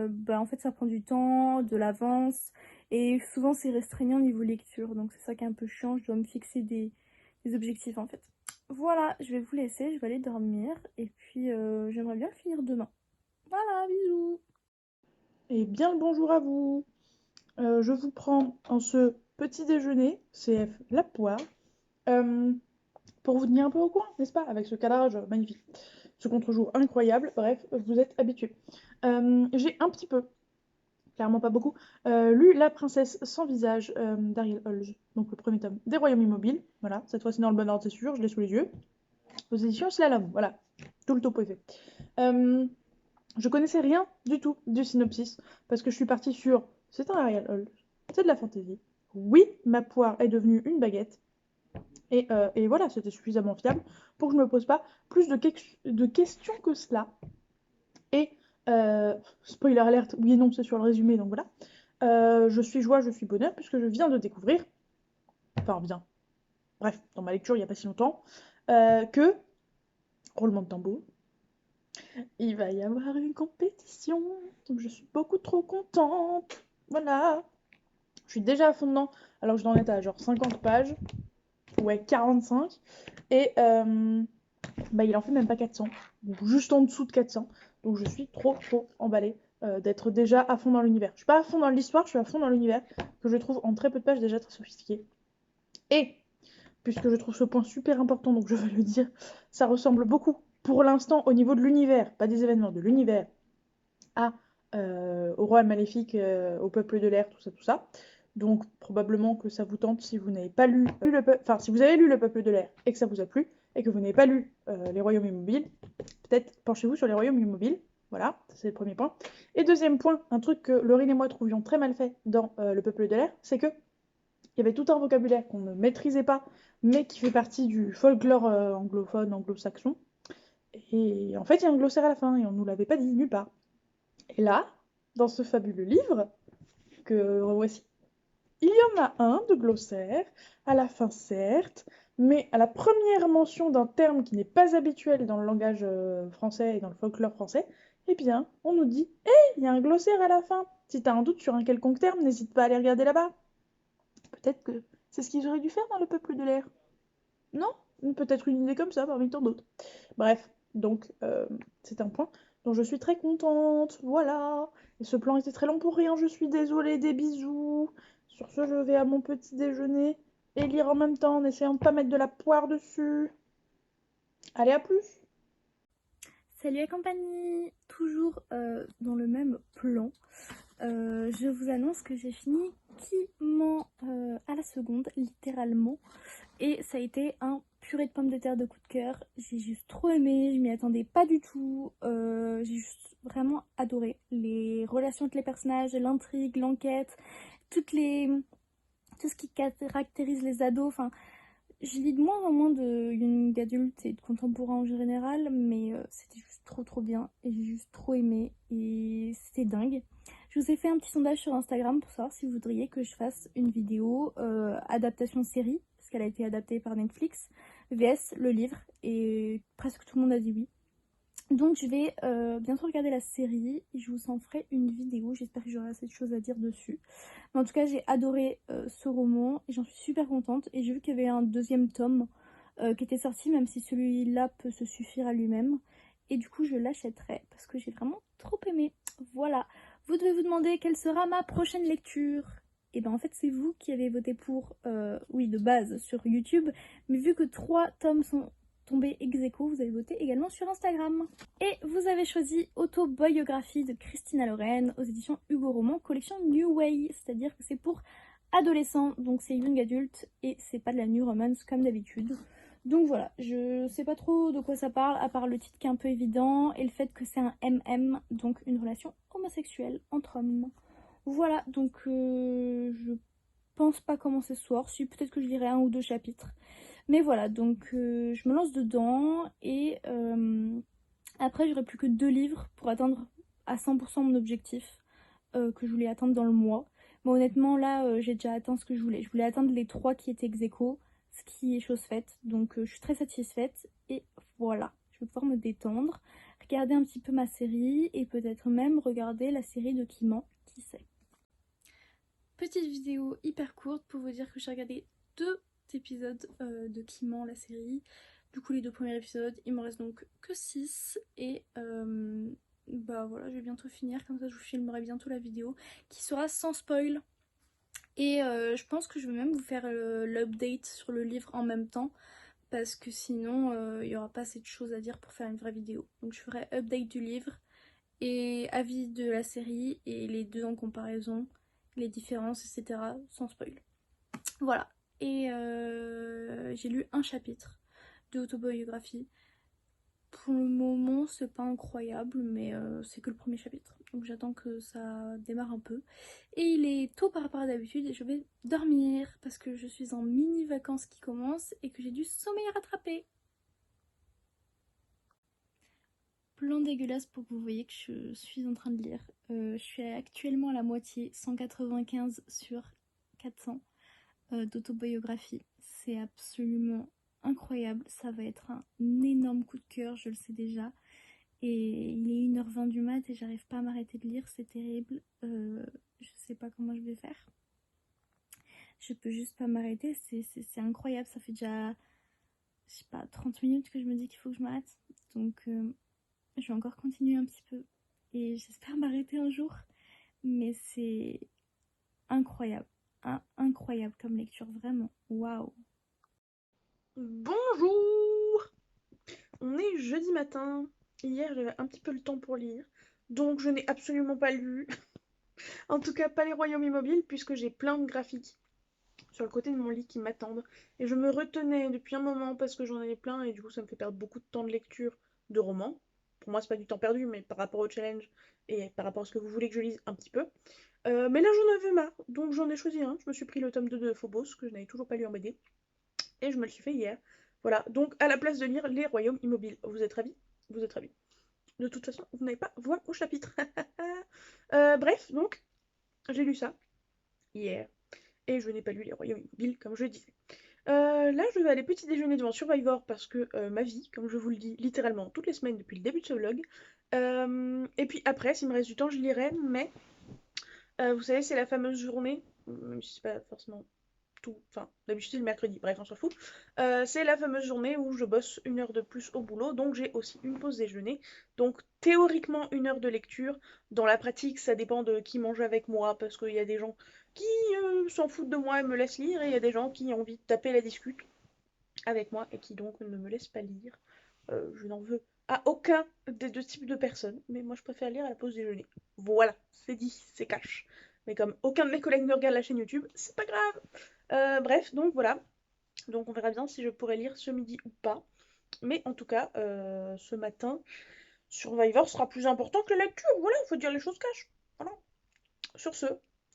bah, en fait, ça prend du temps, de l'avance. Et souvent, c'est restreignant niveau lecture. Donc, c'est ça qui est un peu chiant. Je dois me fixer des objectifs en fait. Voilà, je vais vous laisser, je vais aller dormir et puis j'aimerais bien le finir demain. Voilà, bisous. Et bien le bonjour à vous. Je vous prends en ce petit déjeuner, CF la poire, euh, pour vous tenir un peu au courant, n'est-ce pas? Avec ce cadrage magnifique, ce contre-jour incroyable, bref, vous êtes habitués. J'ai un petit peu, clairement pas beaucoup, lu La princesse sans visage d'Ariel Holz, donc le premier tome des Royaumes Immobiles. Voilà, cette fois-ci dans le bon ordre, c'est sûr, je l'ai sous les yeux. Aux éditions Slalom, voilà, tout le topo est fait. Euh, je connaissais rien du tout du synopsis, parce que je suis partie sur c'est un Ariel Holz, c'est de la fantaisie. Oui, ma poire est devenue une baguette, et voilà, c'était suffisamment fiable pour que je ne me pose pas plus de questions que cela. Et spoiler alert, oui et non, c'est sur le résumé, donc voilà. Je suis joie, je suis bonheur, puisque je viens de découvrir, enfin bien, bref, dans ma lecture il n'y a pas si longtemps, que, roulement de tambour, il va y avoir une compétition, donc je suis beaucoup trop contente. Voilà. Je suis déjà à fond dedans, alors que je dois en être à genre 50 pages, ouais 45, et bah, il en fait même pas 400, donc juste en dessous de 400, donc je suis trop emballée d'être déjà à fond dans l'univers. Je suis pas à fond dans l'histoire, je suis à fond dans l'univers, que je trouve en très peu de pages déjà très sophistiqué. Et, puisque je trouve ce point super important, donc je vais le dire, ça ressemble beaucoup, pour l'instant, au niveau de l'univers, pas des événements, de l'univers, à au roi maléfique, au peuple de l'air, tout ça, tout ça. Donc probablement que ça vous tente si vous n'avez pas enfin si vous avez lu le peuple de l'air et que ça vous a plu et que vous n'avez pas lu les royaumes immobiles, peut-être penchez-vous sur les royaumes immobiles. Voilà, c'est le premier point. Et deuxième point, un truc que Laurine et moi trouvions très mal fait dans le peuple de l'air, c'est que il y avait tout un vocabulaire qu'on ne maîtrisait pas, mais qui fait partie du folklore anglophone, anglo-saxon. Et en fait, il y a un glossaire à la fin, et on ne nous l'avait pas dit nulle part. Et là, dans ce fabuleux livre, que revoici, il y en a un de glossaire, à la fin certes, mais à la première mention d'un terme qui n'est pas habituel dans le langage français et dans le folklore français, eh bien, on nous dit hé, il y a un glossaire à la fin. Si t'as un doute sur un quelconque terme, n'hésite pas à aller regarder là-bas. Peut-être que c'est ce qu'ils auraient dû faire dans le peuple de l'air. Non? Peut-être une idée comme ça parmi tant d'autres. Bref, donc c'est un point dont je suis très contente. Voilà. Et ce plan était très long pour rien, je suis désolée, des bisous. Sur ce, je vais à mon petit déjeuner et lire en même temps en essayant de pas mettre de la poire dessus. Allez, à plus! Salut la compagnie. Toujours dans le même plan. Je vous annonce que j'ai fini Kiment à la seconde, littéralement. Et ça a été un purée de pommes de terre de coup de cœur. J'ai juste trop aimé, je m'y attendais pas du tout. J'ai juste vraiment adoré les relations entre les personnages, l'intrigue, l'enquête, toutes les... tout ce qui caractérise les ados. Enfin, je lis de moins en moins de young adultes et de contemporains en général, mais c'était juste trop bien et j'ai juste trop aimé et c'était dingue. Je vous ai fait un petit sondage sur Instagram pour savoir si vous voudriez que je fasse une vidéo adaptation série, parce qu'elle a été adaptée par Netflix, vs le livre, et presque tout le monde a dit oui. Donc je vais bientôt regarder la série et je vous en ferai une vidéo, j'espère que j'aurai assez de choses à dire dessus. Mais en tout cas j'ai adoré ce roman et j'en suis super contente et j'ai vu qu'il y avait un deuxième tome qui était sorti, même si celui-là peut se suffire à lui-même. Et du coup je l'achèterai parce que j'ai vraiment trop aimé. Voilà, vous devez vous demander quelle sera ma prochaine lecture. Et ben en fait c'est vous qui avez voté pour, oui de base sur YouTube, mais vu que 3 tomes sont tombé ex aequo, vous avez voté également sur Instagram. Et vous avez choisi Autobiographie de Christina Loren aux éditions Hugo Roman, collection New Way, c'est-à-dire que c'est pour adolescents, donc c'est young adulte et c'est pas de la new romance comme d'habitude. Donc voilà, je sais pas trop de quoi ça parle, à part le titre qui est un peu évident et le fait que c'est un MM, donc une relation homosexuelle entre hommes. Voilà, donc je pense pas commencer ce soir, si peut-être que je lirai un ou deux chapitres. Mais voilà, donc je me lance dedans et après j'aurai plus que 2 livres pour atteindre à 100% mon objectif que je voulais atteindre dans le mois. Mais honnêtement là j'ai déjà atteint ce que je voulais. Je voulais atteindre les 3 qui étaient ex aequo, ce qui est chose faite. Donc je suis très satisfaite et voilà, je vais pouvoir me détendre, regarder un petit peu ma série et peut-être même regarder la série de Kiman, qui sait. Petite vidéo hyper courte pour vous dire que j'ai regardé 2 épisodes de Kiman, la série. Du coup les 2 premiers épisodes, il m'en reste donc que 6 et bah voilà, je vais bientôt finir, comme ça je vous filmerai bientôt la vidéo qui sera sans spoil. Et je pense que je vais même vous faire l'update sur le livre en même temps parce que sinon il n'y aura pas assez de choses à dire pour faire une vraie vidéo. Donc je ferai update du livre et avis de la série et les deux en comparaison, les différences, etc. sans spoil. Voilà. Et j'ai lu un chapitre de autobiographie. Pour le moment, c'est pas incroyable, mais c'est que le premier chapitre. Donc j'attends que ça démarre un peu. Et il est tôt par rapport à d'habitude et je vais dormir parce que je suis en mini vacances qui commencent et que j'ai du sommeil à rattraper. Plan dégueulasse pour que vous voyez que je suis en train de lire. Je suis actuellement à la moitié, 195 sur 400 d'autobiographie. C'est absolument incroyable. Ça va être un énorme coup de cœur, je le sais déjà. Et il est 1h20 du mat et j'arrive pas à m'arrêter de lire, c'est terrible. Je sais pas comment je vais faire. Je peux juste pas m'arrêter, c'est incroyable. Ça fait déjà, je sais pas, 30 minutes que je me dis qu'il faut que je m'arrête. Donc je vais encore continuer un petit peu. Et j'espère m'arrêter un jour. Mais c'est incroyable. Incroyable comme lecture, vraiment. Waouh. Bonjour! On est jeudi matin. Hier, j'avais un petit peu le temps pour lire. Donc, je n'ai absolument pas lu. En tout cas, pas les royaumes immobiles, puisque j'ai plein de graphiques sur le côté de mon lit qui m'attendent. Et je me retenais depuis un moment parce que j'en avais plein et du coup, ça me fait perdre beaucoup de temps de lecture de romans. Pour moi, c'est pas du temps perdu, mais par rapport au challenge et par rapport à ce que vous voulez que je lise un petit peu. Mais là, j'en avais marre, donc j'en ai choisi un. Je me suis pris le tome 2 de Phobos, que je n'avais toujours pas lu en BD, et je me le suis fait hier. Voilà, donc à la place de lire Les Royaumes Immobiles. Vous êtes ravis? Vous êtes ravis. De toute façon, vous n'avez pas voix au chapitre. Bref, donc, j'ai lu ça hier, et je n'ai pas lu Les Royaumes Immobiles, comme je disais. Là, je vais aller petit déjeuner devant Survivor parce que ma vie, comme je vous le dis littéralement toutes les semaines depuis le début de ce vlog. Et puis après, s'il me reste du temps, je lirai, mais vous savez, c'est la fameuse journée, même si c'est pas forcément tout, enfin, d'habitude c'est le mercredi, bref, on s'en fout. C'est la fameuse journée où je bosse 1 heure de plus au boulot, donc j'ai aussi une pause déjeuner. Donc théoriquement 1 heure de lecture. Dans la pratique, ça dépend de qui mange avec moi, parce qu'il y a des gens qui s'en foutent de moi et me laissent lire, et il y a des gens qui ont envie de taper la discute avec moi et qui donc ne me laissent pas lire. Je n'en veux à aucun des deux types de personnes, mais moi je préfère lire à la pause déjeuner. Voilà, c'est dit, c'est cash. Mais comme aucun de mes collègues ne regarde la chaîne YouTube, c'est pas grave. Bref, donc voilà. Donc on verra bien si je pourrai lire ce midi ou pas. Mais en tout cas, ce matin, Survivor sera plus important que la lecture. Voilà, il faut dire les choses cash. Voilà. Sur ce,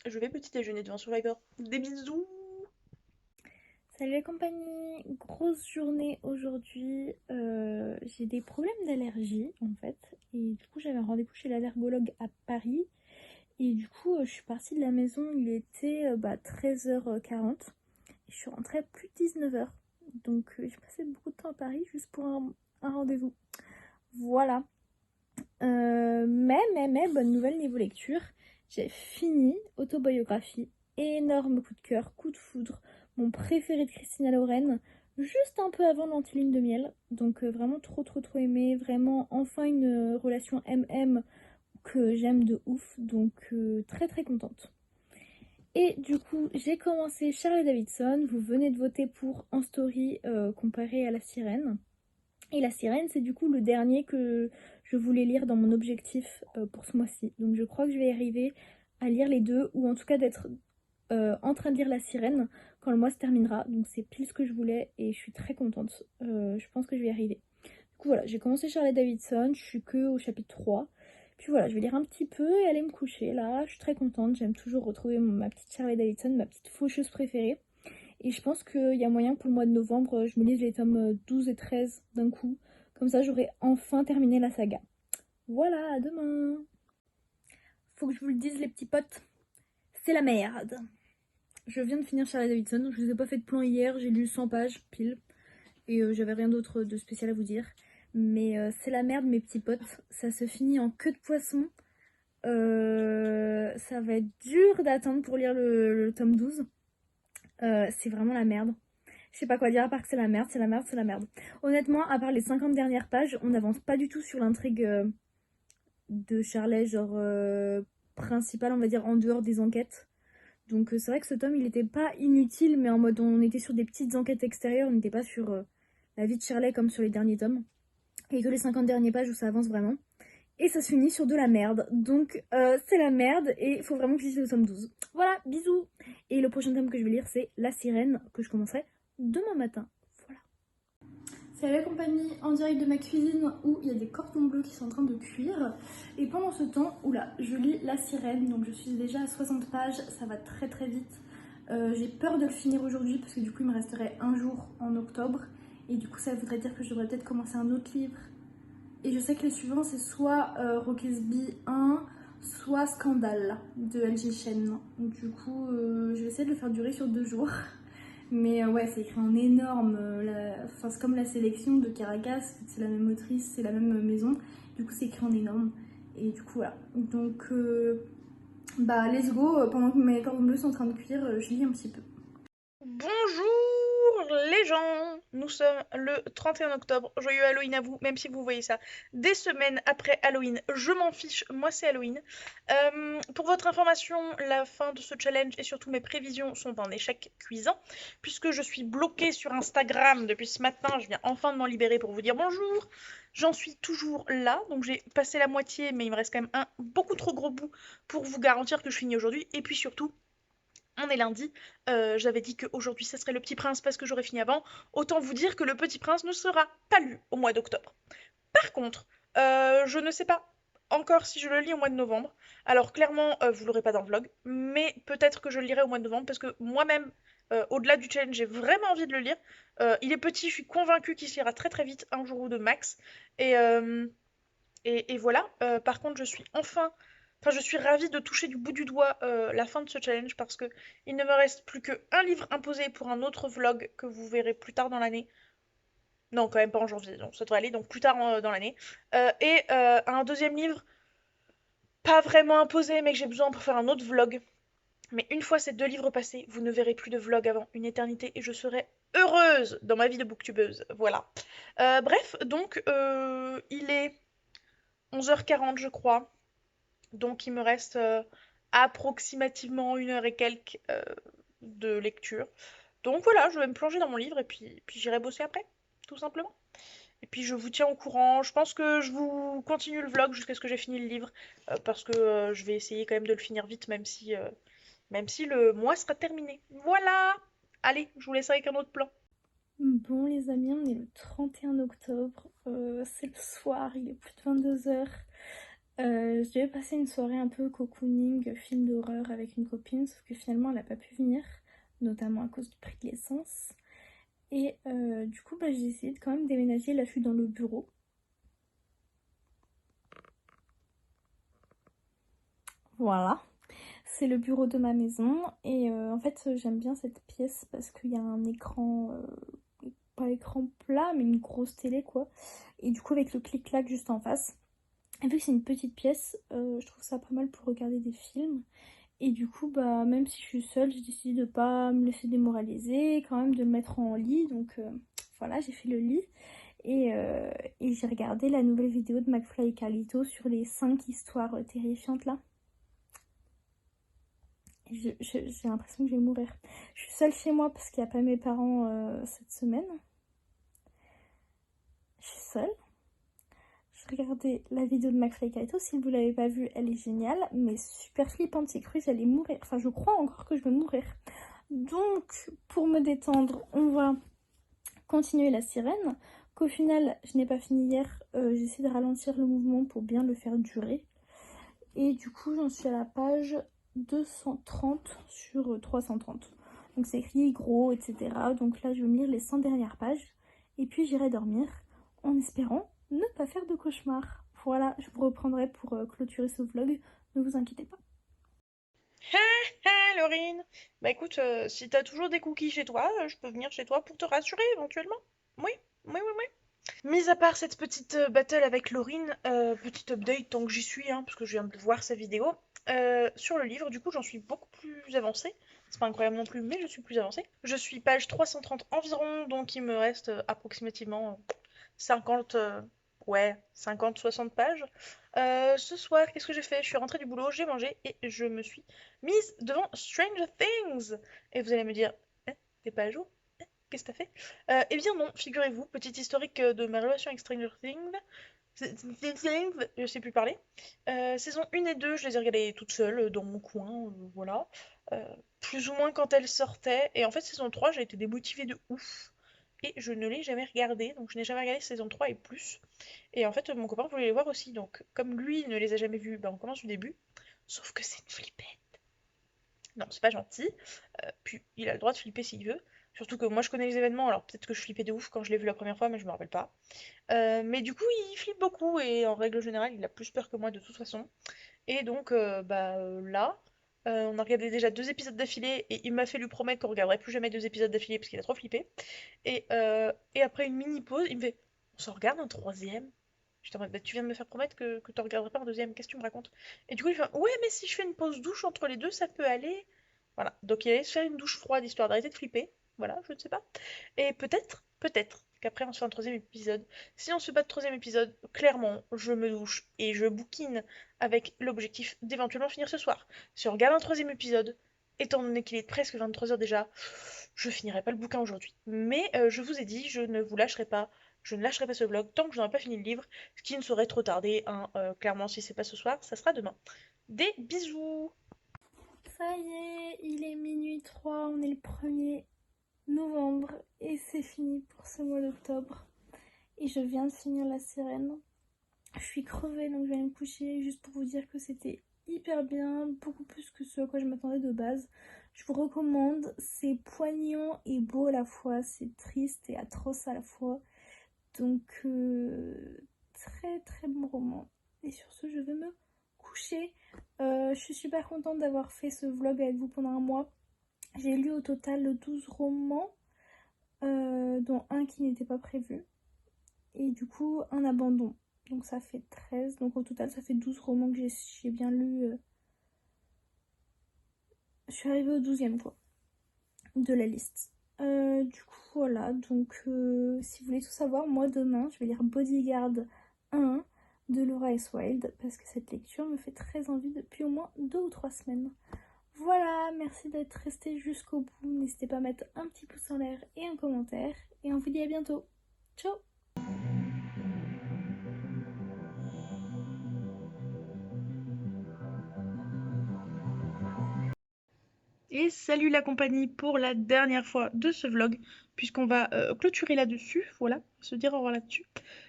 je vais petit déjeuner devant Survivor. Des bisous. Salut la compagnie, grosse journée aujourd'hui. J'ai des problèmes d'allergie en fait. Et du coup, j'avais un rendez-vous chez l'allergologue à Paris. Et du coup, je suis partie de la maison, il était 13h40. Et je suis rentrée à plus de 19h. Donc, j'ai passé beaucoup de temps à Paris juste pour un rendez-vous. Voilà. Mais, bonne nouvelle niveau lecture. J'ai fini autobiographie. Énorme coup de cœur, coup de foudre. Mon préféré de Christina Loren. Juste un peu avant l'Antilune de miel. Donc vraiment trop aimé. Vraiment enfin une relation MM que j'aime de ouf. Donc très contente. Et du coup, j'ai commencé Charlie Davidson. Vous venez de voter pour en story comparé à La Sirène. Et La Sirène, c'est du coup le dernier que je voulais lire dans mon objectif pour ce mois-ci. Donc je crois que je vais y arriver à lire les deux, ou en tout cas d'être en train de lire La Sirène quand le mois se terminera. Donc c'est pile ce que je voulais et je suis très contente. Je pense que je vais y arriver. Du coup voilà, j'ai commencé Charlotte Davidson, je suis que au chapitre 3. Puis voilà, je vais lire un petit peu et aller me coucher. Là, je suis très contente. J'aime toujours retrouver ma petite Charlotte Davidson, ma petite faucheuse préférée. Et je pense qu'il y a moyen que pour le mois de novembre, je me lise les tomes 12 et 13 d'un coup. Comme ça, j'aurai enfin terminé la saga. Voilà, à demain. Faut que je vous le dise, les petits potes, c'est la merde. Je viens de finir Charlie Davidson. Je vous ai pas fait de plan hier, j'ai lu 100 pages pile. Et j'avais rien d'autre de spécial à vous dire. Mais c'est la merde, mes petits potes. Ça se finit en queue de poisson. Ça va être dur d'attendre pour lire le tome 12. C'est vraiment la merde. Je sais pas quoi dire à part que c'est la merde, c'est la merde, c'est la merde. Honnêtement, à part les 50 dernières pages, on n'avance pas du tout sur l'intrigue de Charlet, genre principal, on va dire, en dehors des enquêtes. Donc c'est vrai que ce tome, il était pas inutile, mais en mode on était sur des petites enquêtes extérieures, on n'était pas sur la vie de Shirley comme sur les derniers tomes. Et que les 50 dernières pages où ça avance vraiment. Et ça se finit sur de la merde. Donc c'est la merde et il faut vraiment que j'y au tome 12. Voilà, bisous. Et le prochain tome que je vais lire, c'est La Sirène, que je commencerai demain matin. Voilà. C'est la compagnie en direct de ma cuisine où il y a des cordons bleus qui sont en train de cuire. Et pendant ce temps, oula, je lis La Sirène, donc je suis déjà à 60 pages, ça va très très vite. J'ai peur de le finir aujourd'hui parce que du coup il me resterait un jour en octobre. Et du coup ça voudrait dire que je devrais peut-être commencer un autre livre. Et je sais que les suivants c'est soit Rockesby 1, soit Scandale de LG Chen. Du coup je vais essayer de le faire durer sur 2 jours. Mais ouais, c'est écrit en énorme. Enfin, c'est comme la sélection de Caracas, c'est la même autrice, c'est la même maison. Du coup, c'est écrit en énorme. Et du coup, voilà. Donc, bah, let's go. Pendant que mes cordons bleus sont en train de cuire, je lis un petit peu. Bonjour les gens! Nous sommes le 31 octobre. Joyeux Halloween à vous, même si vous voyez ça des semaines après Halloween. Je m'en fiche, moi c'est Halloween. Pour votre information, la fin de ce challenge et surtout mes prévisions sont un échec cuisant, puisque je suis bloquée sur Instagram depuis ce matin. Je viens enfin de m'en libérer pour vous dire bonjour. J'en suis toujours là, donc j'ai passé la moitié, mais il me reste quand même un beaucoup trop gros bout pour vous garantir que je finis aujourd'hui. Et puis surtout, on est lundi, j'avais dit qu'aujourd'hui ça serait Le Petit Prince parce que j'aurais fini avant. Autant vous dire que Le Petit Prince ne sera pas lu au mois d'octobre. Par contre, je ne sais pas encore si je le lis au mois de novembre. Alors clairement, vous l'aurez pas dans le vlog, mais peut-être que je le lirai au mois de novembre parce que moi-même, au-delà du challenge, j'ai vraiment envie de le lire. Il est petit, je suis convaincue qu'il se lira très très vite, un jour ou deux max. Et, euh, et voilà. Par contre, je suis ravie de toucher du bout du doigt la fin de ce challenge parce que il ne me reste plus qu'un livre imposé pour un autre vlog que vous verrez plus tard dans l'année. Non, quand même pas en janvier, donc ça devrait aller, donc plus tard dans l'année. Un deuxième livre, pas vraiment imposé, mais que j'ai besoin pour faire un autre vlog. Mais une fois ces 2 livres passés, vous ne verrez plus de vlog avant une éternité et je serai heureuse dans ma vie de booktubeuse. Voilà. Bref, donc il est 11h40, je crois. Donc il me reste approximativement 1 heure et quelques de lecture. Donc voilà, je vais me plonger dans mon livre et puis j'irai bosser après, tout simplement. Et puis je vous tiens au courant. Je pense que je vous continue le vlog jusqu'à ce que j'ai fini le livre. Parce que je vais essayer quand même de le finir vite, même si le mois sera terminé. Voilà! Allez, je vous laisse avec un autre plan. Bon, les amis, on est le 31 octobre. C'est le soir, il est plus de 22h. Je devais passer une soirée un peu cocooning, film d'horreur avec une copine, sauf que finalement elle n'a pas pu venir, notamment à cause du prix de l'essence. Et du coup, bah, j'ai essayé de quand même déménager. Là, je suis dans le bureau. Voilà. C'est le bureau de ma maison. Et en fait, j'aime bien cette pièce parce qu'il y a un écran, pas écran plat, mais une grosse télé, quoi. Et du coup, avec le clic-clac juste en face. Et vu que c'est une petite pièce, je trouve ça pas mal pour regarder des films. Et du coup, bah, même si je suis seule, j'ai décidé de pas me laisser démoraliser, quand même de le mettre en lit. Donc voilà, j'ai fait le lit. Et j'ai regardé la nouvelle vidéo de McFly et Carlito sur les 5 histoires terrifiantes là. J'ai l'impression que je vais mourir. Je suis seule chez moi parce qu'il n'y a pas mes parents cette semaine. Je suis seule. Je regardais la vidéo de McFly et Carlito. Si vous ne l'avez pas vue, elle est géniale, mais super flippante. J'ai cru que j'allais mourir. Enfin, je crois encore que je vais mourir. Donc, pour me détendre, on va continuer la sirène. Qu'au final, je n'ai pas fini hier. J'essaie de ralentir le mouvement pour bien le faire durer. Et du coup, j'en suis à la page 230 sur 330. Donc c'est écrit gros, etc. Donc là, je vais me lire les 100 dernières pages. Et puis j'irai dormir en espérant ne pas faire de cauchemar. Voilà, je vous reprendrai pour clôturer ce vlog. Ne vous inquiétez pas. Ah, Laurine! Bah écoute, si t'as toujours des cookies chez toi, je peux venir chez toi pour te rassurer éventuellement. Oui, oui, oui, oui. Mis à part cette petite battle avec Laurine, petit update tant que j'y suis, hein, parce que je viens de voir sa vidéo, sur le livre, du coup j'en suis beaucoup plus avancée. C'est pas incroyable non plus, mais je suis plus avancée. Je suis page 330 environ, donc il me reste approximativement 50, ouais, 50-60 pages. Ce soir, qu'est-ce que j'ai fait? Je suis rentrée du boulot, j'ai mangé et je me suis mise devant Stranger Things. Et vous allez me dire, hein, t'es pas à jour? Qu'est-ce que t'as fait? Eh bien non, figurez-vous, petit historique de ma relation avec Stranger Things. Je sais plus parler. Saison 1 et 2, je les ai regardées toutes seules dans mon coin, voilà. Euh, Plus ou moins quand elles sortaient. Et en fait, saison 3, j'ai été démotivée de ouf. Et je ne l'ai jamais regardée, donc je n'ai jamais regardé saison 3 et plus. Et en fait, mon copain voulait les voir aussi, donc comme lui ne les a jamais vus, ben, on commence du début. Sauf que c'est une flippette. Non, c'est pas gentil. Puis il a le droit de flipper s'il veut. Surtout que moi je connais les événements, alors peut-être que je flippais de ouf quand je l'ai vu la première fois, mais je me rappelle pas. Mais du coup, il flippe beaucoup et en règle générale, il a plus peur que moi de toute façon. Et donc, là, on a regardé déjà 2 épisodes d'affilée et il m'a fait lui promettre qu'on regarderait plus jamais 2 épisodes d'affilée parce qu'il a trop flippé. Et après une mini pause, il me fait on s'en regarde un troisième? J'étais en mode bah, tu viens de me faire promettre que tu regarderais pas un deuxième, qu'est-ce que tu me racontes? Et du coup, il fait ouais, mais si je fais une pause douche entre les deux, ça peut aller. Voilà, donc il allait se faire une douche froide histoire d'arrêter de flipper. Voilà, je ne sais pas. Et peut-être qu'après on se fait un troisième épisode. Si on se fait pas de troisième épisode, clairement, je me douche et je bouquine avec l'objectif d'éventuellement finir ce soir. Si on regarde un troisième épisode, étant donné qu'il est presque 23 heures déjà, je finirai pas le bouquin aujourd'hui. Mais je vous ai dit, je ne vous lâcherai pas. Je ne lâcherai pas ce vlog tant que je n'aurai pas fini le livre, ce qui ne saurait trop tarder, hein. Clairement, si c'est pas ce soir, ça sera demain. Des bisous! Ça y est, il est minuit 3, on est le 1er novembre et c'est fini pour ce mois d'octobre. Et je viens de finir La Sirène. Je suis crevée donc je vais me coucher juste pour vous dire que c'était hyper bien, beaucoup plus que ce à quoi je m'attendais de base. Je vous recommande, c'est poignant et beau à la fois, c'est triste et atroce à la fois. Donc très très bon roman. Et sur ce, je vais me coucher. Je suis super contente d'avoir fait ce vlog avec vous pendant un mois. J'ai lu au total 12 romans, dont un qui n'était pas prévu. Et du coup, un abandon. Donc ça fait 13. Donc au total, ça fait 12 romans que j'ai bien lu. Je suis arrivée au 12e quoi, de la liste. Du coup, voilà. Donc si vous voulez tout savoir, moi demain, je vais lire Bodyguard 1 de Laura S. Wilde. Parce que cette lecture me fait très envie depuis au moins 2 ou 3 semaines. Voilà, merci d'être resté jusqu'au bout. N'hésitez pas à mettre un petit pouce en l'air et un commentaire. Et on vous dit à bientôt. Ciao! Et salut la compagnie pour la dernière fois de ce vlog, puisqu'on va clôturer là-dessus, voilà, se dire au revoir là-dessus.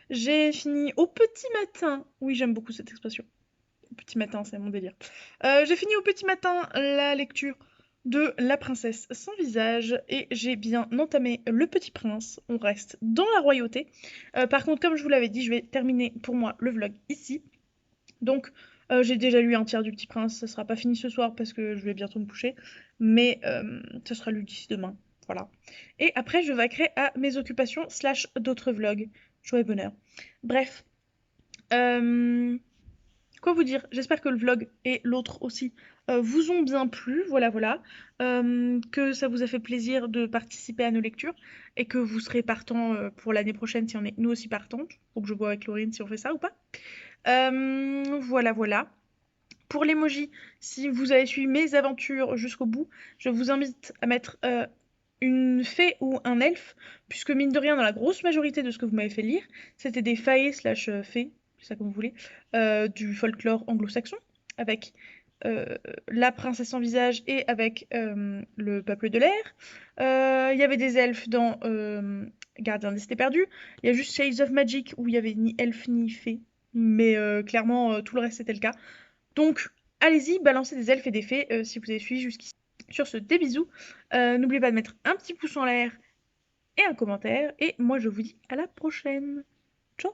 J'ai fini au petit matin, oui j'aime beaucoup cette expression, au petit matin c'est mon délire. J'ai fini au petit matin la lecture de La princesse sans visage et j'ai bien entamé Le Petit Prince, on reste dans la royauté. Par contre comme je vous l'avais dit, je vais terminer pour moi le vlog ici. Donc, j'ai déjà lu un tiers du Petit Prince, ça sera pas fini ce soir parce que je vais bientôt me coucher, mais ça sera lu d'ici demain, voilà. Et après, je vaquerai à mes occupations slash d'autres vlogs. Joie et bonheur. Bref, quoi vous dire? J'espère que le vlog et l'autre aussi vous ont bien plu, voilà, voilà. Que ça vous a fait plaisir de participer à nos lectures et que vous serez partant pour l'année prochaine si on est nous aussi partants. Faut que je vois avec Laurine si on fait ça ou pas. Voilà, voilà. Pour l'emoji, si vous avez suivi mes aventures jusqu'au bout, je vous invite à mettre une fée ou un elfe, puisque mine de rien, dans la grosse majorité de ce que vous m'avez fait lire, c'était des faées slash fées, c'est ça comme vous voulez, du folklore anglo-saxon, avec la princesse sans visage et avec le peuple de l'air. Il y avait des elfes dans Gardien des Cités Perdues. Il y a juste Shades of Magic où il y avait ni elfe ni fée, mais clairement tout le reste c'était le cas. Donc, allez-y, balancez des elfes et des fées si vous avez suivi jusqu'ici. Sur ce, des bisous. N'oubliez pas de mettre un petit pouce en l'air et un commentaire. Et moi, je vous dis à la prochaine. Ciao!